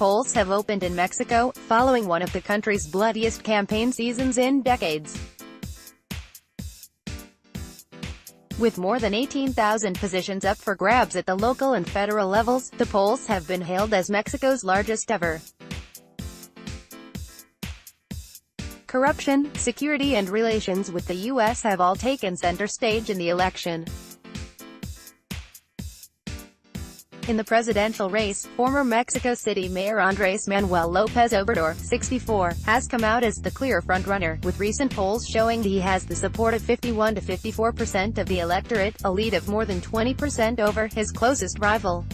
polls have opened in Mexico, following one of the country's bloodiest campaign seasons in decades. With more than 18,000 positions up for grabs at the local and federal levels, the polls have been hailed as Mexico's largest ever. Corruption, security and relations with the U.S. have all taken center stage in the election. In the presidential race, former Mexico City Mayor Andrés Manuel López Obrador, 64, has come out as the clear frontrunner, with recent polls showing he has the support of 51 to 54% of the electorate, a lead of more than 20% over his closest rival.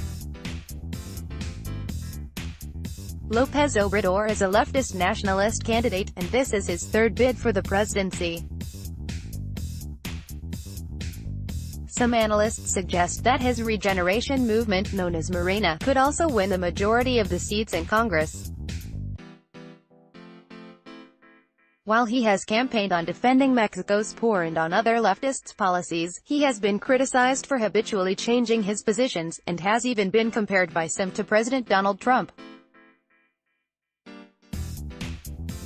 López Obrador is a leftist nationalist candidate, and this is his third bid for the presidency. Some analysts suggest that his regeneration movement, known as Morena, could also win the majority of the seats in Congress. While he has campaigned on defending Mexico's poor and on other leftists' policies, he has been criticized for habitually changing his positions, and has even been compared by some to President Donald Trump.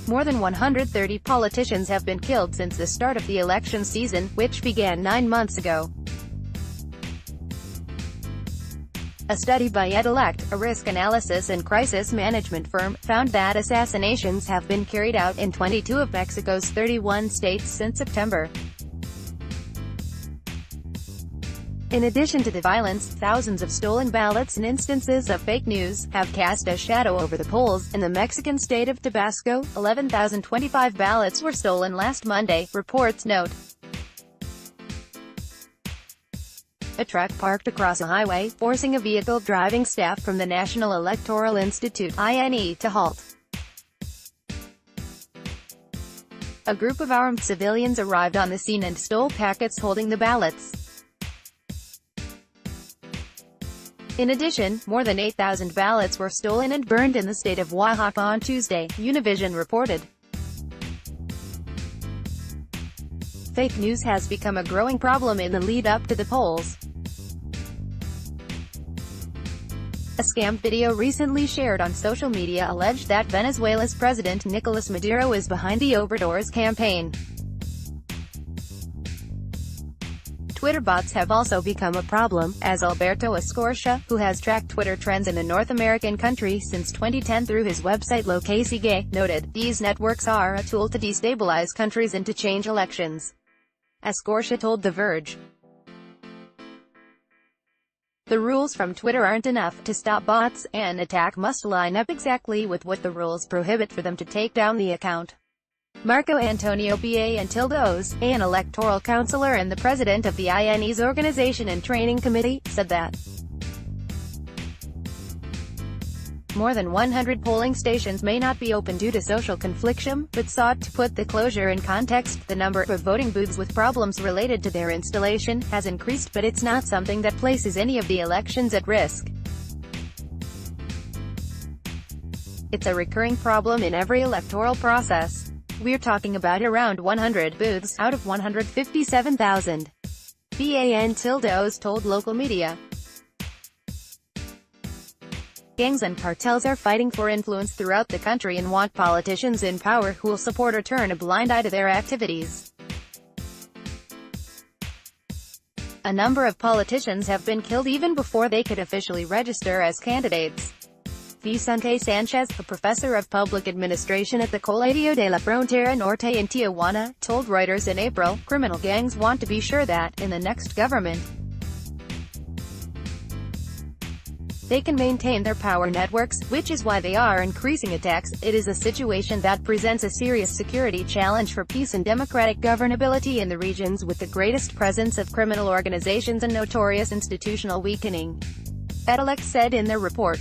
More than 130 politicians have been killed since the start of the election season, which began 9 months ago. A study by Edelect, a risk analysis and crisis management firm, found that assassinations have been carried out in 22 of Mexico's 31 states since September. In addition to the violence, thousands of stolen ballots and instances of fake news have cast a shadow over the polls. In the Mexican state of Tabasco, 11,025 ballots were stolen last Monday, reports note. A truck parked across a highway, forcing a vehicle driving staff from the National Electoral Institute (INE) to halt. A group of armed civilians arrived on the scene and stole packets holding the ballots. In addition, more than 8,000 ballots were stolen and burned in the state of Oaxaca on Tuesday, Univision reported. Fake news has become a growing problem in the lead-up to the polls. A scam video recently shared on social media alleged that Venezuela's President Nicolas Maduro is behind the Obrador's campaign. Twitter bots have also become a problem, as Alberto Escorcia, who has tracked Twitter trends in the North American country since 2010 through his website Lo Que Sigue, noted, "These networks are a tool to destabilize countries and to change elections." Escorcia told The Verge. The rules from Twitter aren't enough to stop bots. An attack must line up exactly with what the rules prohibit for them to take down the account. Marco Antonio Piantildos, an electoral counselor and the president of the INE's Organization and Training Committee, said that more than 100 polling stations may not be open due to social confliction, but sought to put the closure in context. The number of voting booths with problems related to their installation has increased, but it's not something that places any of the elections at risk. It's a recurring problem in every electoral process. We're talking about around 100 booths, out of 157,000. Piantildos told local media. Gangs and cartels are fighting for influence throughout the country and want politicians in power who will support or turn a blind eye to their activities. A number of politicians have been killed even before they could officially register as candidates. Vicente Sanchez, a professor of public administration at the Colegio de la Frontera Norte in Tijuana, told Reuters in April, criminal gangs want to be sure that, in the next government, they can maintain their power networks, which is why they are increasing attacks. It is a situation that presents a serious security challenge for peace and democratic governability in the regions with the greatest presence of criminal organizations and notorious institutional weakening, Edelect said in their report.